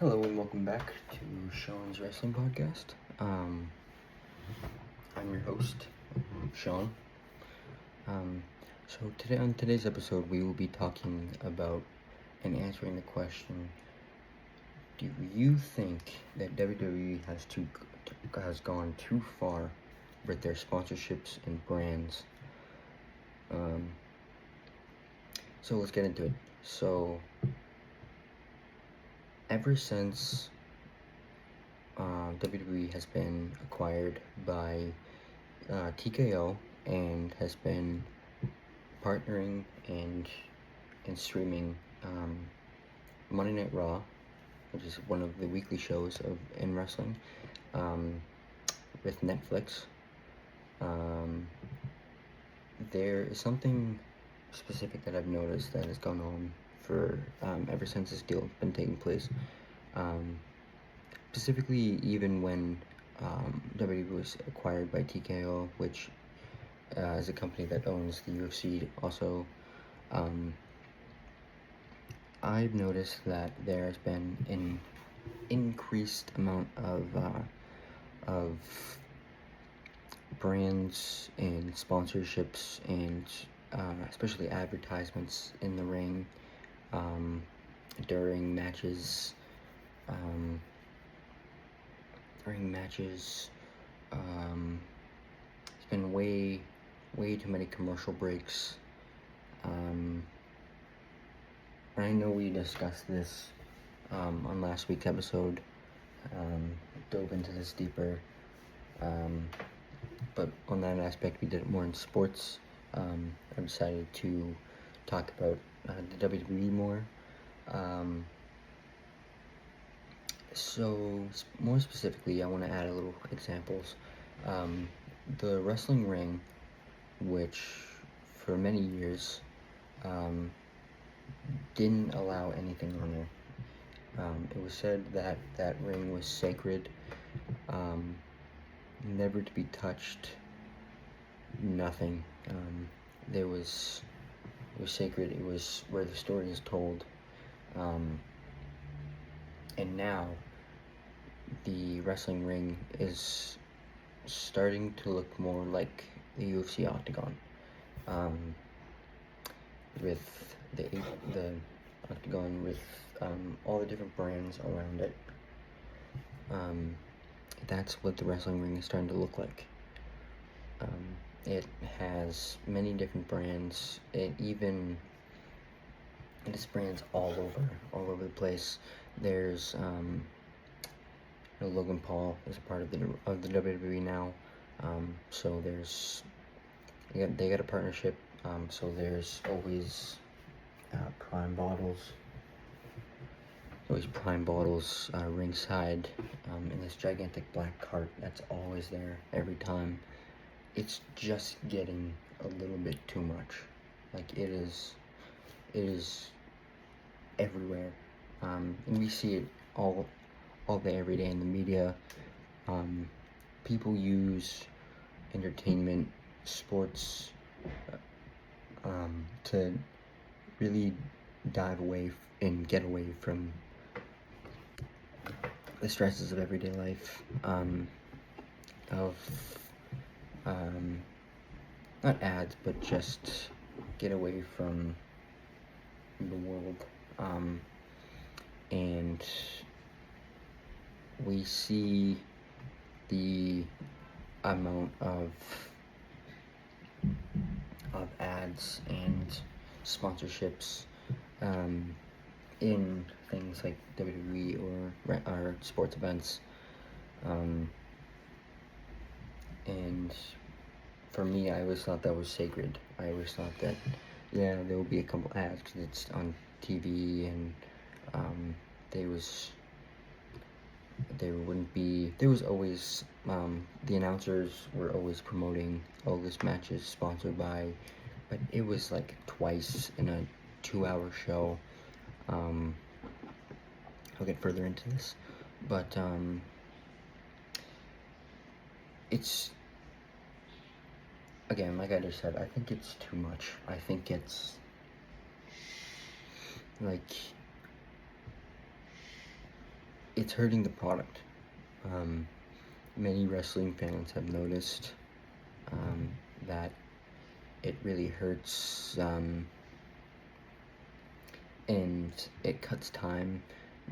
Hello and welcome back to Sean's Wrestling Podcast. I'm your host, Sean. So today on today's episode, we will be talking about and answering the question: do you think that WWE has gone too far with their sponsorships and brands? So let's get into it. So ever since WWE has been acquired by TKO and has been partnering and streaming Monday Night Raw, which is one of the weekly shows in wrestling, with Netflix. There is something specific that I've noticed that has gone on for ever since this deal has been taking place. Specifically, even when WWE was acquired by TKO, which is a company that owns the UFC also, I've noticed that there has been an increased amount of brands and sponsorships and especially advertisements in the ring during matches. It's been way too many commercial breaks. I know we discussed this on last week's episode, dove into this deeper, but on that aspect we did it more in sports. I decided to talk about the WWE more. So more specifically, I want to add a little examples. The wrestling ring, which for many years didn't allow anything on there. It was said that that ring was sacred, never to be touched, nothing. It was sacred. It was where the story is told. And now the wrestling ring is starting to look more like the UFC octagon, with the octagon with all the different brands around it. That's what the wrestling ring is starting to look like. It has many different brands. It has brands all over the place. There's Logan Paul is a part of the WWE now. So they got a partnership. So there's always Prime bottles. Ringside in this gigantic black cart that's always there every time. It's just getting a little bit too much. Like it is everywhere, and we see it all day, every day in the media. People use entertainment, sports, to really dive away and get away from the stresses of everyday life, not ads, but just get away from the world. And we see the amount of ads and sponsorships in things like WWE or sports events, and for me, I always thought that was sacred. I always thought that, yeah, there will be a couple ads because it's on TV, and there was always, the announcers were always promoting, oh, this match is sponsored by, but it was like twice in a 2-hour show. I'll get further into this, but it's, again, like I just said, I think it's too much. I think it's like it's hurting the product. Many wrestling fans have noticed that it really hurts, and it cuts time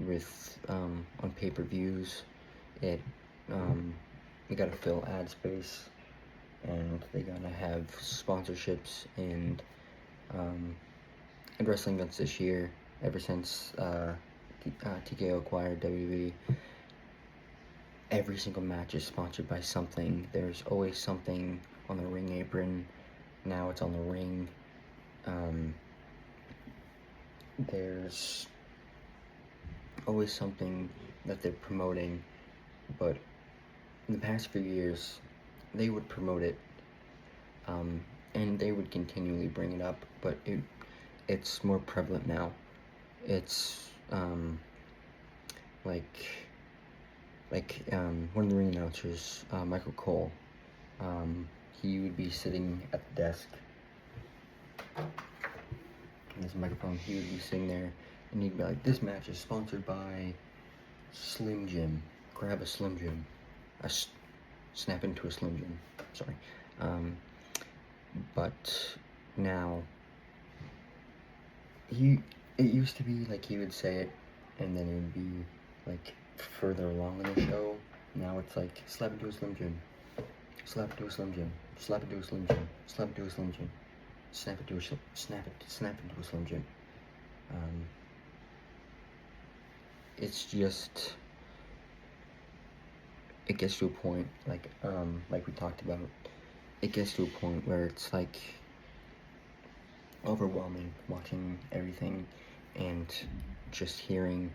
with on pay-per-views. It they gotta fill ad space, and they gotta have sponsorships and wrestling events this year. Ever since TKO acquired WWE, every single match is sponsored by something. There's always something on the ring apron. Now it's on the ring. There's always something that they're promoting, but in the past few years, they would promote it, and they would continually bring it up, but it's more prevalent now. It's one of the ring announcers, Michael Cole. He would be sitting at the desk. This microphone. He would be sitting there, and he'd be like, "This match is sponsored by Slim Jim. Grab a Slim Jim. Snap into a Slim Jim." Sorry. But now, it used to be like he would say it, and then it would be like further along in the show. Now it's like, slap into a Slim Jim. Slap into a Slim Jim. Slap into a Slim Jim. Slap into a Slim Jim. Snap into a snap into a Slim Jim. It's just, it gets to a point like we talked about. It gets to a point where it's like overwhelming watching everything and just hearing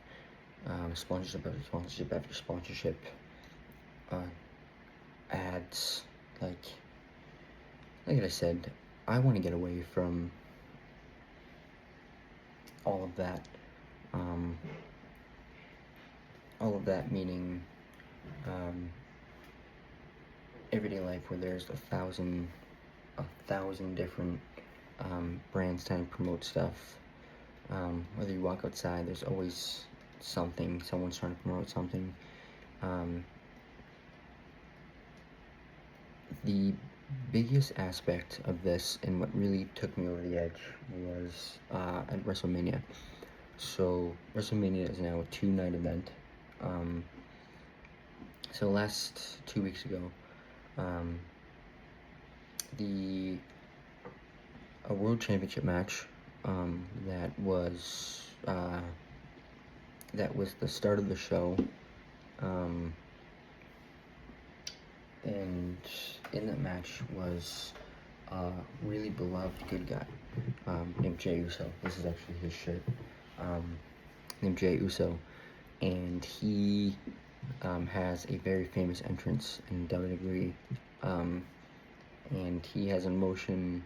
sponsorship after sponsorship after sponsorship, ads. Like I said, I want to get away from all of that. All of that meaning everyday life where there's a thousand different brands trying to promote stuff. Whether you walk outside, there's always something. Someone's trying to promote something. The biggest aspect of this, and what really took me over the edge, was at WrestleMania. So WrestleMania is now a 2-night event. So last 2 weeks ago, the World Championship match that was the start of the show, and in that match was a really beloved good guy named Jey Uso. This is actually his shirt. Named Jey Uso, and he has a very famous entrance in WWE, and he has emotion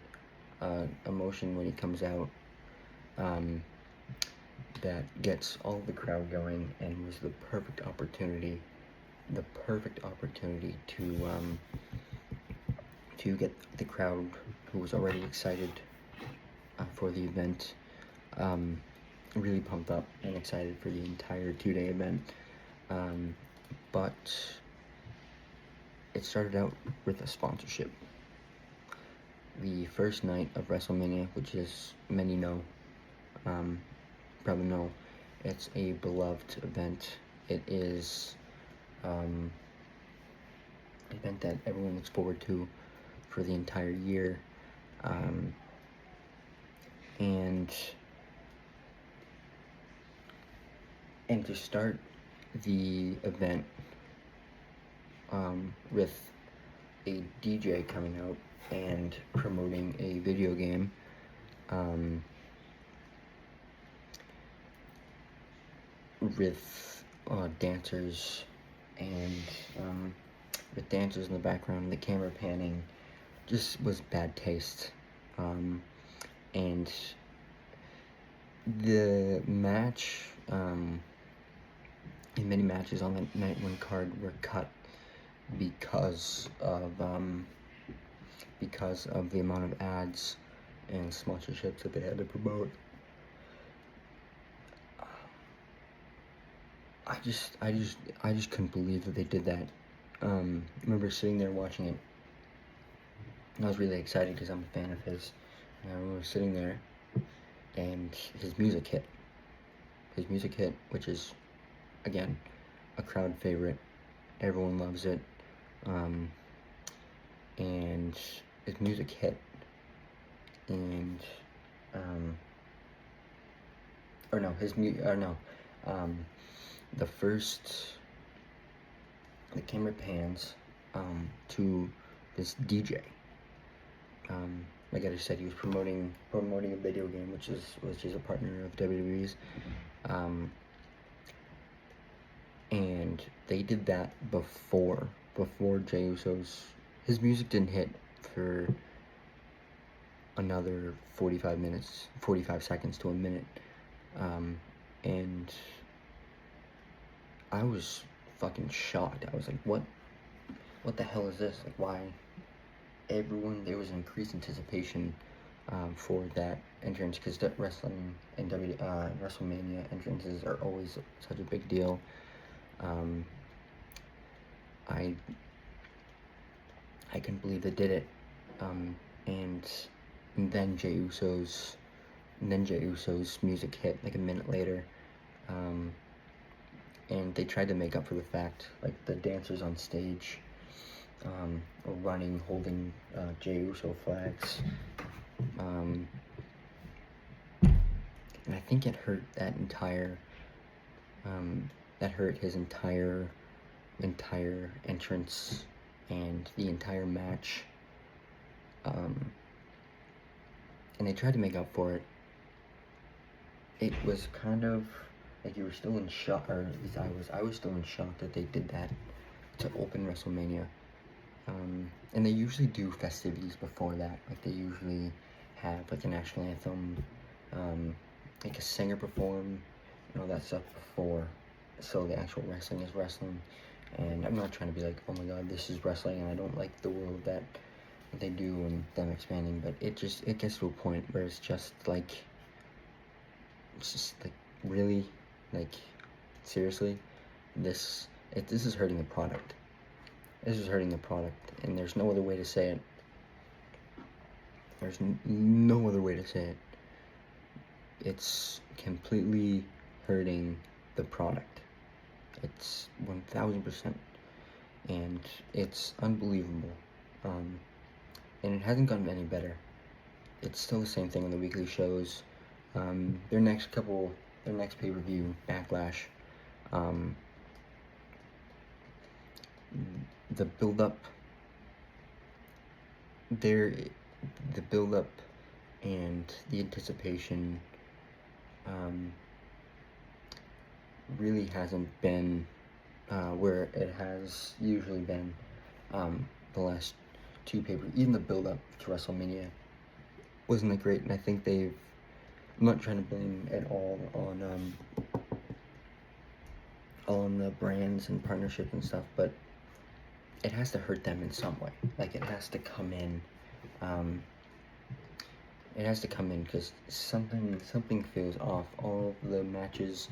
when he comes out that gets all the crowd going, and was the perfect opportunity to get the crowd, who was already excited for the event, really pumped up and excited for the entire 2-day event. But it started out with a sponsorship. The first night of WrestleMania, which is many know, probably know, it's a beloved event. It is an event that everyone looks forward to for the entire year, and to start the event with a DJ coming out and promoting a video game, with dancers, and with dancers in the background, the camera panning, just was bad taste. And the match, and many matches on the night one card were cut because of the amount of ads and sponsorships that they had to promote. I just couldn't believe that they did that. I remember sitting there watching it. And I was really excited because I'm a fan of his. And I remember sitting there, and his music hit. His music hit, which is, again, a crowd favorite. Everyone loves it. And his music hit. And, the camera pans, to this DJ. Like I just said, he was promoting a video game, which is a partner of WWE's. And they did that before Jey Uso's. His music didn't hit for another 45 seconds to a minute. And I was fucking shocked. I was like, what the hell is this? Like, why? There was increased anticipation for that entrance, because wrestling and WrestleMania entrances are always such a big deal. I couldn't believe they did it. And then Jey Uso's music hit like a minute later. And they tried to make up for the fact, like, the dancers on stage were running, holding Jey Uso flags. And I think it hurt hurt his entire entrance and the entire match. And they tried to make up for it. It was kind of like you were still in shock, or at least I was still in shock that they did that to open WrestleMania. And they usually do festivities before that. Like, they usually have like a national anthem, like a singer perform, and all that stuff before. So the actual wrestling is wrestling. And I'm not trying to be like, oh my god, this is wrestling, and I don't like the world that they do and them expanding. But it gets to a point where it's just like, really, like, seriously, this is hurting the product. This is hurting the product, and there's no other way to say it. There's no other way to say it. It's completely hurting the product. It's 1000%, and it's unbelievable. And it hasn't gotten any better. It's still the same thing on the weekly shows. Their next pay-per-view, Backlash, the build-up and the anticipation really hasn't been where it has usually been the last two pay-per-views. Even the build-up to WrestleMania wasn't that great, and I think I'm not trying to blame it all on the brands and partnership and stuff, but it has to hurt them in some way. Like, it has to come in. Because something feels off. All of the matches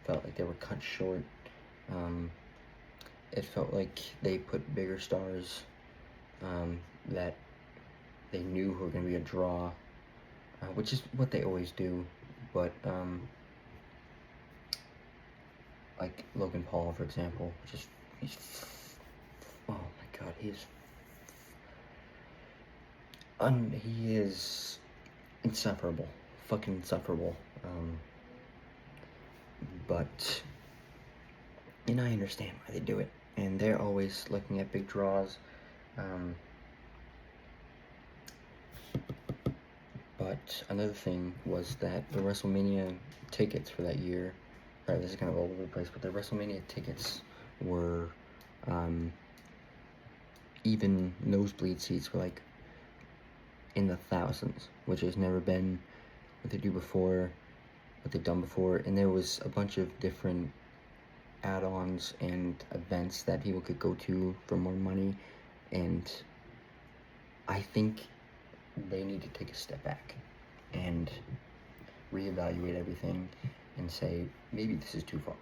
felt like they were cut short. It felt like they put bigger stars that they knew were going to be a draw, which is what they always do. But like Logan Paul, for example, oh my god, he is insufferable, fucking insufferable. But I understand why they do it, and they're always looking at big draws. But another thing was that the WrestleMania tickets for that year, right, this is kind of all over the place, but the WrestleMania tickets were, even nosebleed seats were like in the thousands, which has never been what they've done before. And there was a bunch of different add-ons and events that people could go to for more money, and I think they need to take a step back and reevaluate everything and say, maybe this is too far.